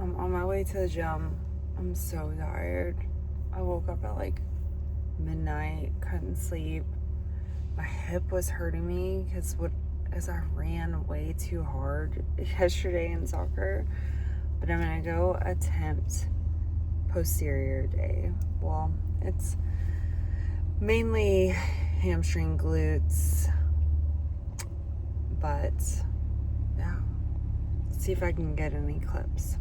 I'm on my way to the gym. I'm so tired. I woke up at like midnight, couldn't sleep. My hip was hurting me as I ran way too hard yesterday in soccer. But I'm gonna go attempt posterior day. Well, it's mainly hamstring glutes, but yeah, let's see if I can get any clips.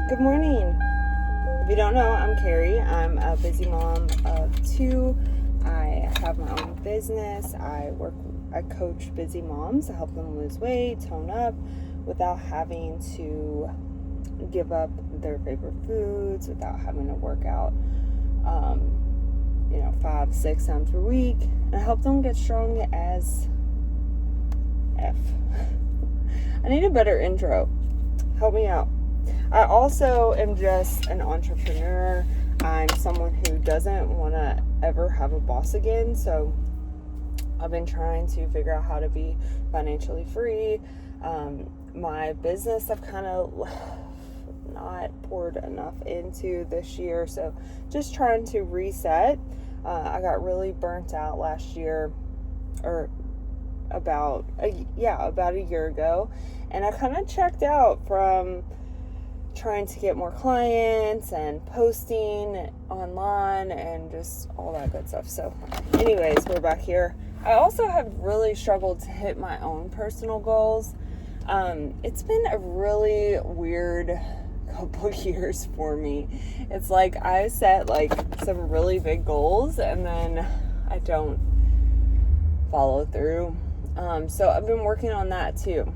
Good morning. If you don't know, I'm Carrie. I'm a busy mom of two. I have my own business. I coach busy moms to help them lose weight, tone up, without having to give up their favorite foods, without having to work out, 5-6 times per week, and I help them get strong as F. I need a better intro. Help me out. I also am just an entrepreneur. I'm someone who doesn't want to ever have a boss again. So I've been trying to figure out how to be financially free. My business I've kind of not poured enough into this year. So just trying to reset. I got really burnt out last year, or about a year ago. And I kind of checked out from trying to get more clients and posting online and just all that good stuff. So anyways, we're back here. I also have really struggled to hit my own personal goals. It's been a really weird couple years for me. It's like I set like some really big goals and then I don't follow through. So I've been working on that too.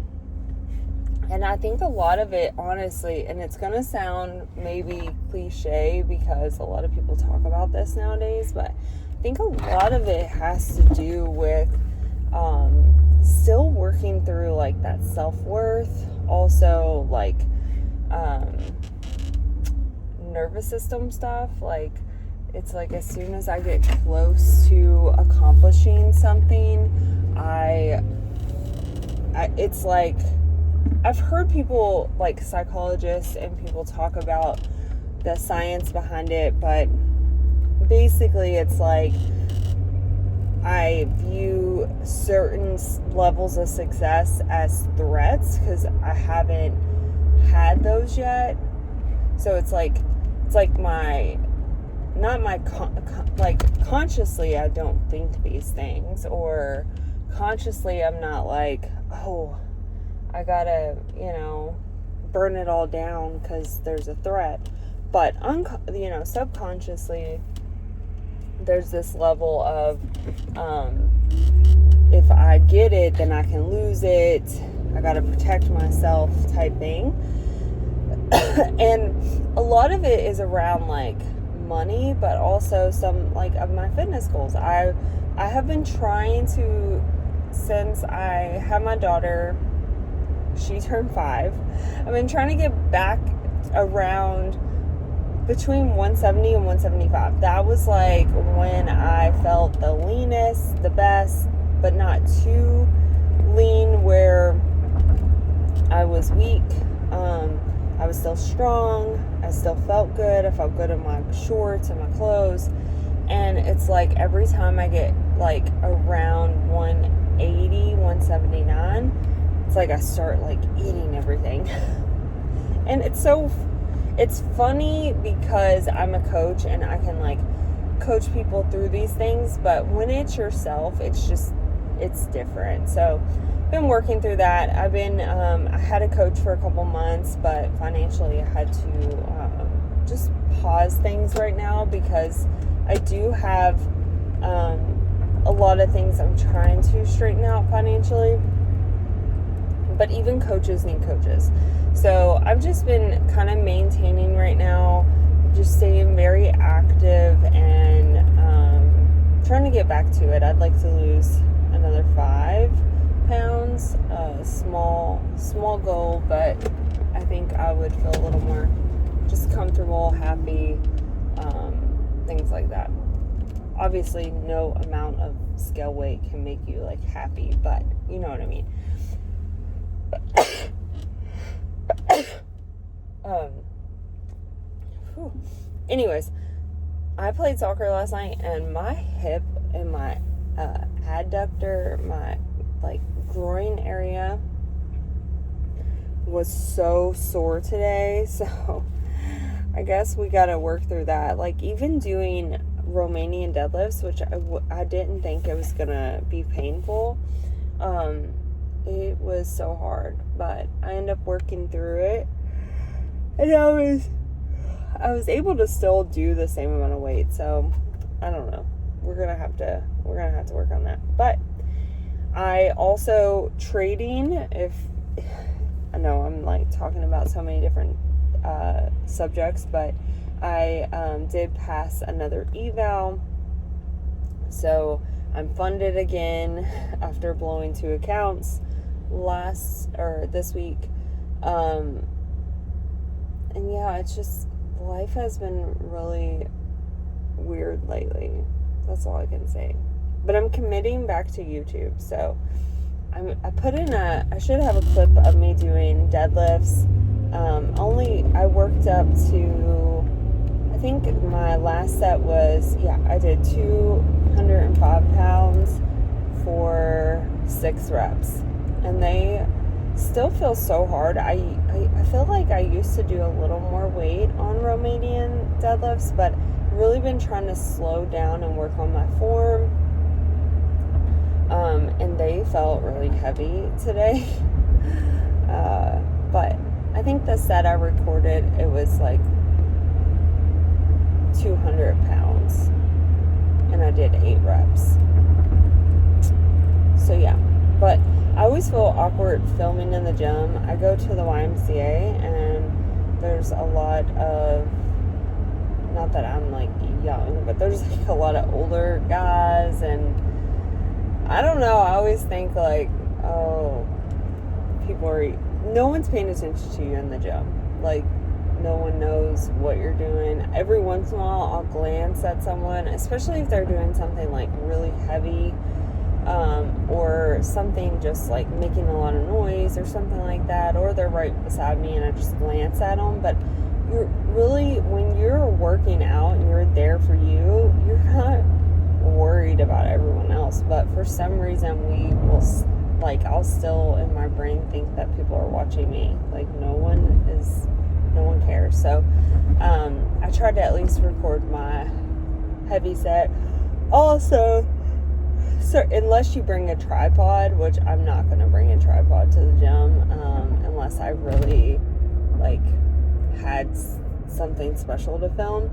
And I think a lot of it, honestly, and it's going to sound maybe cliche because a lot of people talk about this nowadays, but I think a lot of it has to do with still working through like that self-worth, also like nervous system stuff. Like it's like as soon as I get close to accomplishing something, it's like I've heard people like psychologists and people talk about the science behind it, but basically it's like I view certain levels of success as threats because I haven't had those yet. So it's like consciously I don't think these things, or consciously I'm not like, oh, I gotta, burn it all down because there's a threat. But, subconsciously, there's this level of, if I get it, then I can lose it. I gotta protect myself type thing. And a lot of it is around, like, money, but also some, like, of my fitness goals. I have been trying to, since I had my daughter, she turned 5. I've been trying to get back around between 170 and 175. That was like when I felt the leanest, the best, but not too lean where I was weak. I was still strong. I still felt good. I felt good in my shorts and my clothes. And it's like every time I get like around 180, 179, it's like I start like eating everything. And it's funny because I'm a coach and I can like coach people through these things, but when it's yourself, it's different. So been working through that. I've been, I had a coach for a couple months, but financially I had to just pause things right now because I do have a lot of things I'm trying to straighten out financially. But even coaches need coaches. So I've just been kind of maintaining right now, just staying very active and trying to get back to it. I'd like to lose another 5 pounds. Small goal, but I think I would feel a little more just comfortable, happy, things like that. Obviously, no amount of scale weight can make you like happy, but you know what I mean. Anyways, I played soccer last night, and my hip and my adductor, my like groin area was so sore today. So I guess we gotta work through that. Like even doing Romanian deadlifts, which I didn't think it was gonna be painful. It was so hard, but I ended up working through it, and I was able to still do the same amount of weight. So I don't know. We're gonna have to work on that. But I also trading. If I know I'm like talking about so many different subjects, but I did pass another eval, so I'm funded again after blowing 2 accounts this week. And yeah, it's just life has been really weird lately. That's all I can say. But I'm committing back to YouTube, so I should have a clip of me doing deadlifts. I worked up to, I think my last set was, I did 205 pounds for 6 reps. And they still feel so hard. I feel like I used to do a little more weight on Romanian deadlifts, but I've really been trying to slow down and work on my form. And they felt really heavy today. But I think the set I recorded, it was like 200 pounds. And I did 8 reps. So yeah. But I always feel awkward filming in the gym. I go to the YMCA, and there's a lot of, not that I'm like young, but there's like a lot of older guys, and I don't know, I always think like, oh, no one's paying attention to you in the gym. Like, no one knows what you're doing. Every once in a while, I'll glance at someone, especially if they're doing something like really heavy, or something just like making a lot of noise or something like that, or they're right beside me and I just glance at them. But you're really, when you're working out and you're there for you, you're not worried about everyone else. But for some reason, I'll still in my brain think that people are watching me. Like no one cares. So I tried to at least record my heavy set. Also, so unless you bring a tripod, which I'm not going to bring a tripod to the gym, unless I really like had something special to film.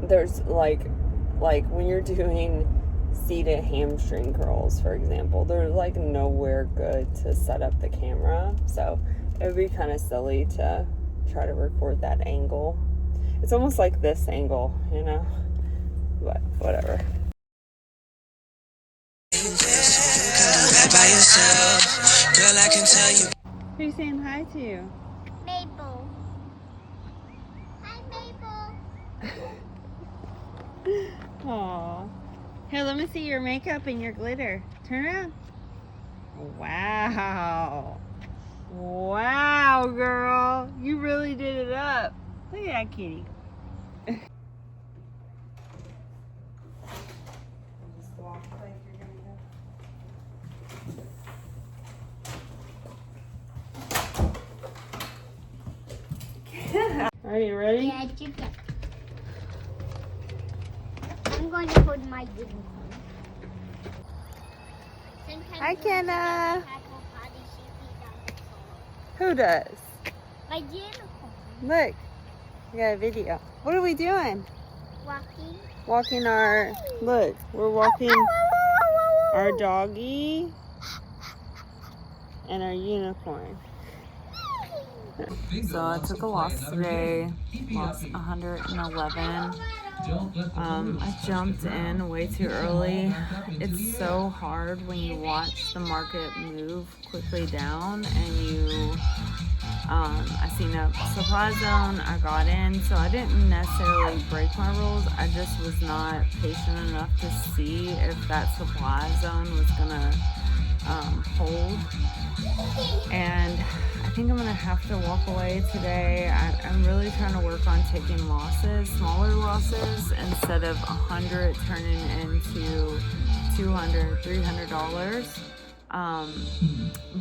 There's like when you're doing seated hamstring curls, for example, they're like nowhere good to set up the camera. So it would be kind of silly to try to record that angle. It's almost like this angle, you know? But whatever. Who are you saying hi to? Maple. Hi, Maple. Aww. Here, let me see your makeup and your glitter. Turn around. Wow. Wow, girl. You really did it up. Look at that kitty. Are you ready? Yeah, chicken. I'm going to put my unicorn. Hi, Kenna. Has a body shaped on the floor. Who does? My unicorn. Look, we got a video. What are we doing? Walking. Walking our, look, we're walking our doggy and our unicorn. So I took a loss today, lost 111. I jumped in way too early. It's so hard when you watch the market move quickly down and you, I seen a supply zone, I got in, so I didn't necessarily break my rules. I just was not patient enough to see if that supply zone was gonna hold. And I think I'm gonna have to walk away today. I'm really trying to work on taking losses, smaller losses, instead of 100 turning into $200, $300.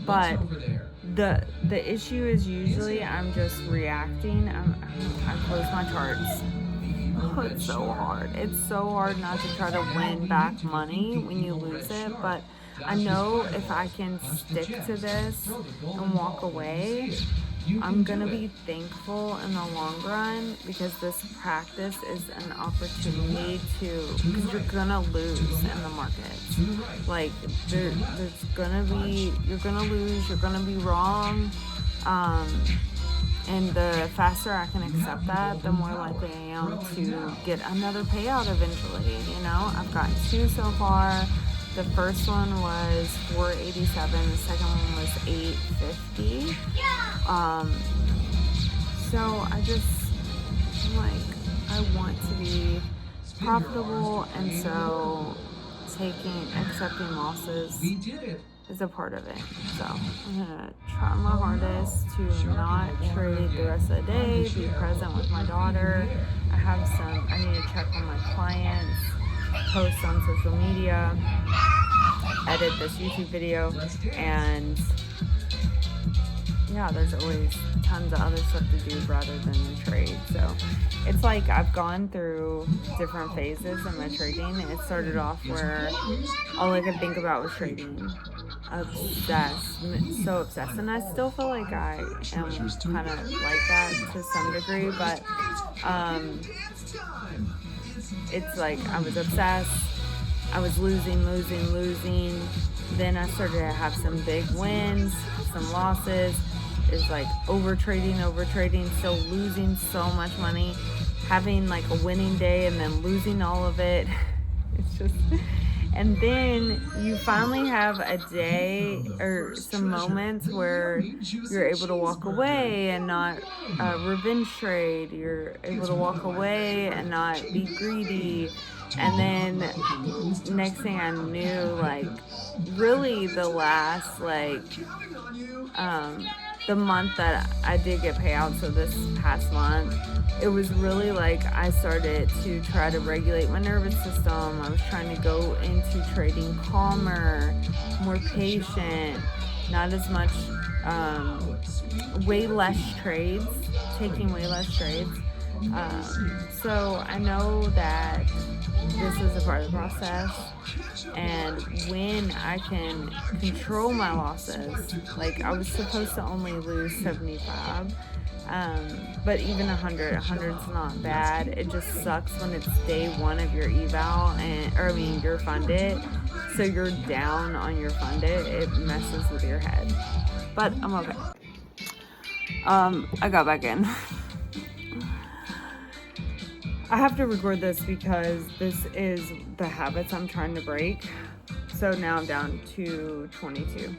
But the issue is usually I'm just reacting. I close my charts. Oh, it's so hard. It's so hard not to try to win back money when you lose it, but I know if I can stick to this and walk away, I'm gonna be thankful in the long run, because this practice is an opportunity because you're gonna lose in the markets. Like there's gonna be, you're gonna lose, you're gonna be wrong. And the faster I can accept that, the more likely I am to get another payout eventually. You know, I've gotten 2 so far. The first one was $487. The second one was $850. So I want to be profitable, and so accepting losses is a part of it. So I'm gonna try my hardest to not trade the rest of the day, be present with my daughter. I need to check on my clients, post on social media, edit this YouTube video, and yeah, there's always tons of other stuff to do rather than the trade. So it's like I've gone through different phases in my trading. It started off where all I could think about was trading. So obsessed, and I still feel like I am kind of like that to some degree, but it's like I was obsessed, I was losing. Then I started to have some big wins, some losses. It's like over trading, still losing so much money, having like a winning day and then losing all of it. It's just, and then you finally have a day or some moments where you're able to walk away and not revenge trade. You're able to walk away and not be greedy. And then next thing I knew, like really the last the month that I did get payouts, so this past month, it was really like I started to try to regulate my nervous system. I was trying to go into trading calmer, more patient, not as much, way less trades, taking way less trades. So I know that this is a part of the process, and when I can control my losses, like I was supposed to only lose 75, but even 100's not bad. It just sucks when it's day one of your eval, your funded, so you're down on your funded. It messes with your head, but I'm okay. I got back in. I have to record this because this is the habits I'm trying to break. So now I'm down to 22.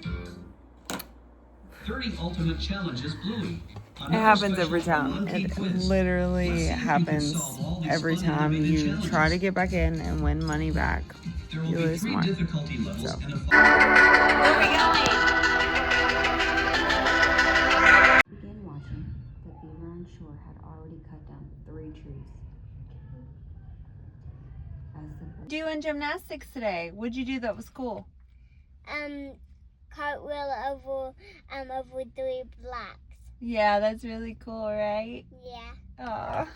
30 ultimate challenges Bluey. It happens every time. It literally happens every time you try to get back in and win money back. You lose more. Difficulty levels So. and a Where are we going? Began watching that Beaver on shore had already cut down 3 trees. Doing gymnastics today. What'd you do that was cool? Cartwheel over 3 blocks. Yeah, that's really cool, right? Yeah. Oh.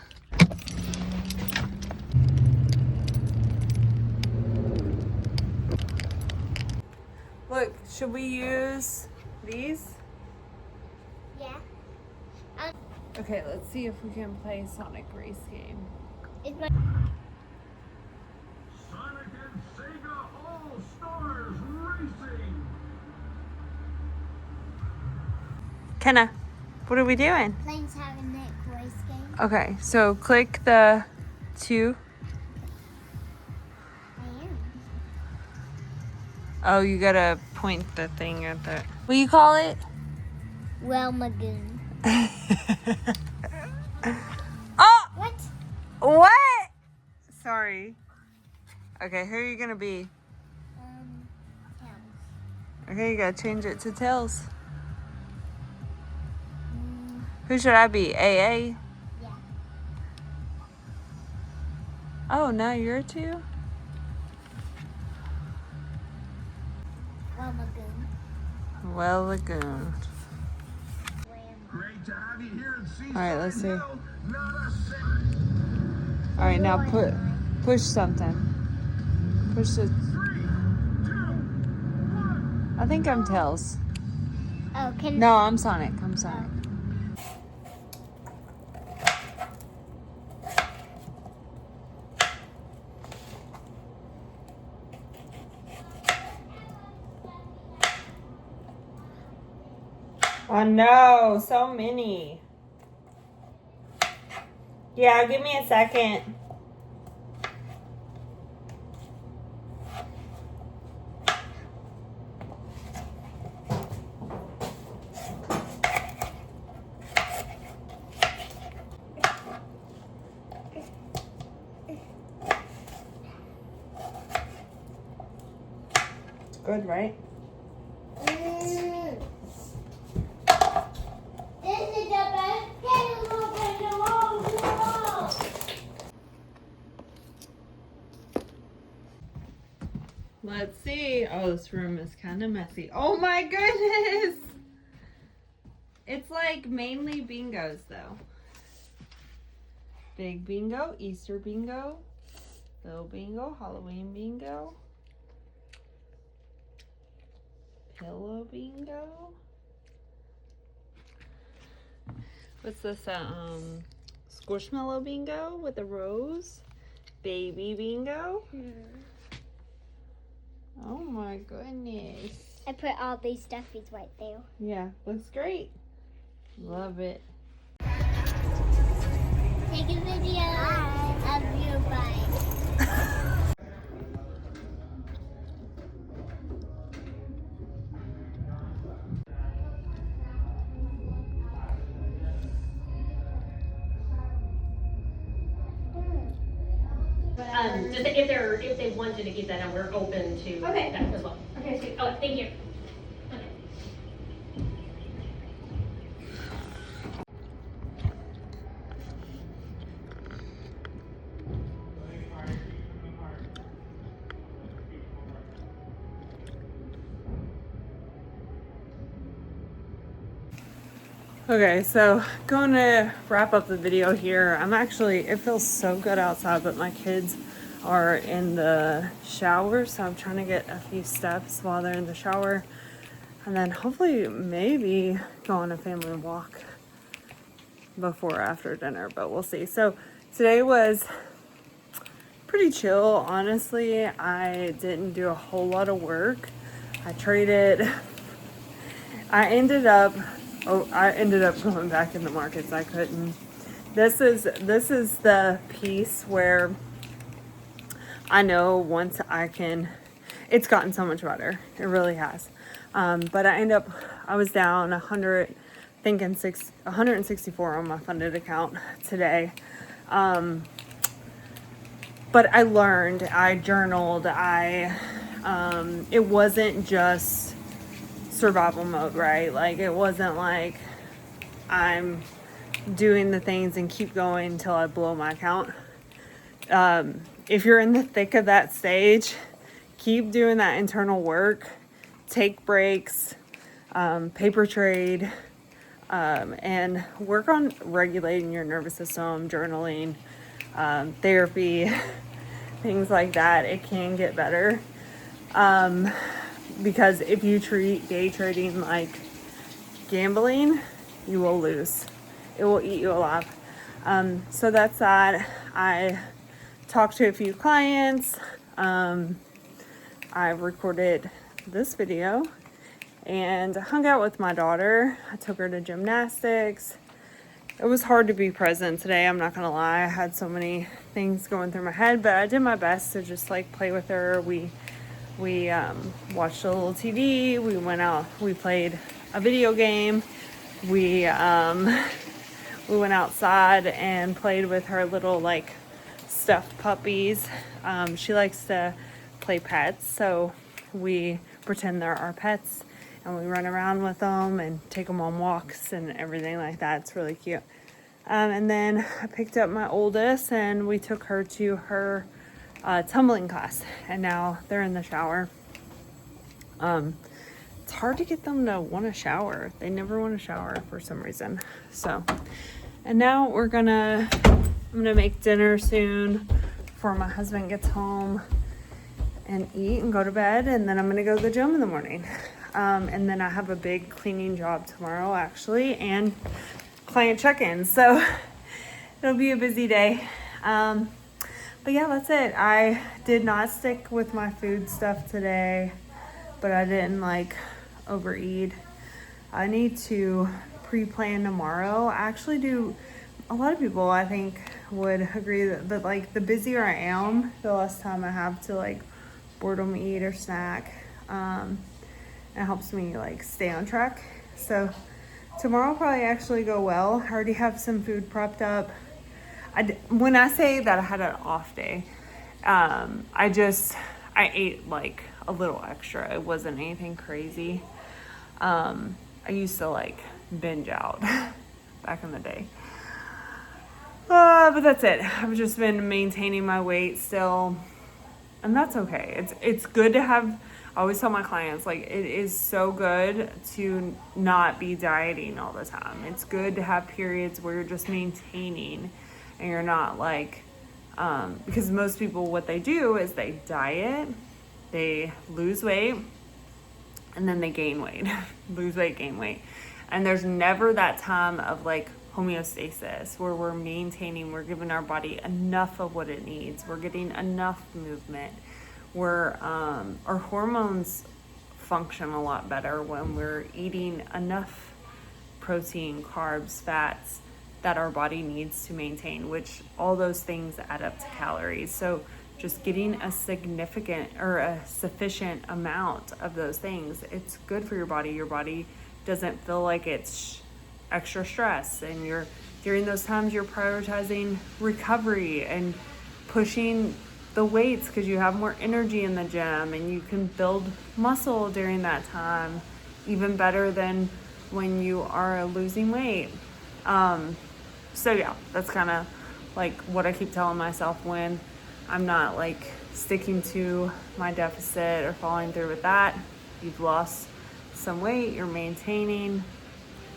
Look, should we use these? Yeah. Okay, let's see if we can play Sonic Race game. It's my. Sonic and Sega All-Stars Racing! Kenna, what are we doing? Playing Sonic Race game. Okay, so click the 2. I am. Oh, you gotta point the thing at the. What do you call it? Well, Magoon. Oh! What? What? Sorry. Okay, who are you gonna be? Tails. Okay, you gotta change it to Tails. Mm, Who should I be? AA? yeah. Oh, now you're 2? Well, Magoon. Well, Lagoon. Great to have you here in Seaside. All right, let's see. Hill. Not a All right, now push something. Push it. 3, 2, 1. I think I'm Tails. Oh, can. No, I'm Sonic. I'm Sonic. Oh no, so many. Yeah, give me a second. It's good, right? This is the best candle in the world. Let's see. Oh, this room is kind of messy. Oh my goodness! It's like mainly bingos though. Big bingo, Easter bingo, little bingo, Halloween bingo, pillow bingo. What's this? Squishmallow bingo with a rose. Baby bingo. Oh my goodness. I put all these stuffies right there. Yeah, looks great. Love it. Take a video of your bike. Just if they wanted to keep that, and we're open to that as well. Okay, sweet. Oh, thank you. Okay. Okay, so going to wrap up the video here. It feels so good outside, but my kids are in the shower, so I'm trying to get a few steps while they're in the shower. And then hopefully maybe go on a family walk before or after dinner, but we'll see. So today was pretty chill, honestly. I didn't do a whole lot of work. I ended up going back in the markets. I couldn't. This is the piece where I know once it's gotten so much better. It really has. But I was down 164 on my funded account today. But I learned, I journaled, it wasn't just survival mode, right? Like, it wasn't like I'm doing the things and keep going until I blow my account. If you're in the thick of that stage, keep doing that internal work, take breaks, paper trade, and work on regulating your nervous system, journaling, therapy, things like that. It can get better. because if you treat day trading like gambling, you will lose. It will eat you alive. So that's that. I talked to a few clients. I recorded this video and hung out with my daughter. I took her to gymnastics. It was hard to be present today, I'm not gonna lie. I had so many things going through my head, but I did my best to just like play with her. We watched a little TV, we went out, we played a video game, we went outside and played with her little like stuffed puppies. She likes to play pets, so we pretend they're our pets and we run around with them and take them on walks and everything like that. It's really cute. And then I picked up my oldest and we took her to her tumbling class, and now they're in the shower. It's hard to get them to want to shower. They never want to shower for some reason. So, and now I'm gonna make dinner soon before my husband gets home and eat and go to bed, and then I'm gonna go to the gym in the morning. And then I have a big cleaning job tomorrow actually, and client check-ins, so it'll be a busy day. But yeah, that's it. I did not stick with my food stuff today, but I didn't like overeat. I need to pre-plan tomorrow. I actually do. A lot of people I think would agree that like the busier I am, the less time I have to like boredom eat or snack. It helps me like stay on track. So tomorrow will probably actually go well. I already have some food prepped up. When I say that I had an off day, I ate like a little extra. It wasn't anything crazy. I used to like binge out back in the day. But that's it. I've just been maintaining my weight still, and that's okay. It's good to have. I always tell my clients, like, it is so good to not be dieting all the time. It's good to have periods where you're just maintaining and you're not like, because most people, what they do is they diet, they lose weight, and then they gain weight. Lose weight, gain weight. And there's never that time of like homeostasis where we're maintaining, we're giving our body enough of what it needs, we're getting enough movement. Our hormones function a lot better when we're eating enough protein, carbs, fats that our body needs to maintain, which all those things add up to calories. So just getting a significant or a sufficient amount of those things, it's good for your body. Your body doesn't feel like it's extra stress, and during those times you're prioritizing recovery and pushing the weights because you have more energy in the gym and you can build muscle during that time even better than when you are losing weight. So yeah, that's kind of like what I keep telling myself when I'm not like sticking to my deficit or following through with that. You've lost some weight, you're maintaining.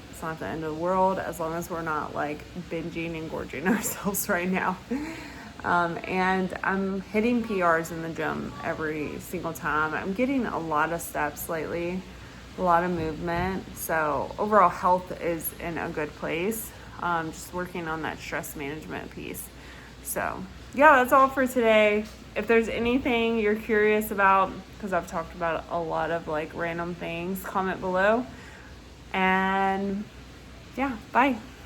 It's not the end of the world as long as we're not like binging and gorging ourselves right now. And I'm hitting PRs in the gym every single time. I'm getting a lot of steps lately, a lot of movement. So overall health is in a good place. Just working on that stress management piece. So yeah, that's all for today. If there's anything you're curious about, because I've talked about a lot of like random things, comment below. And yeah, bye.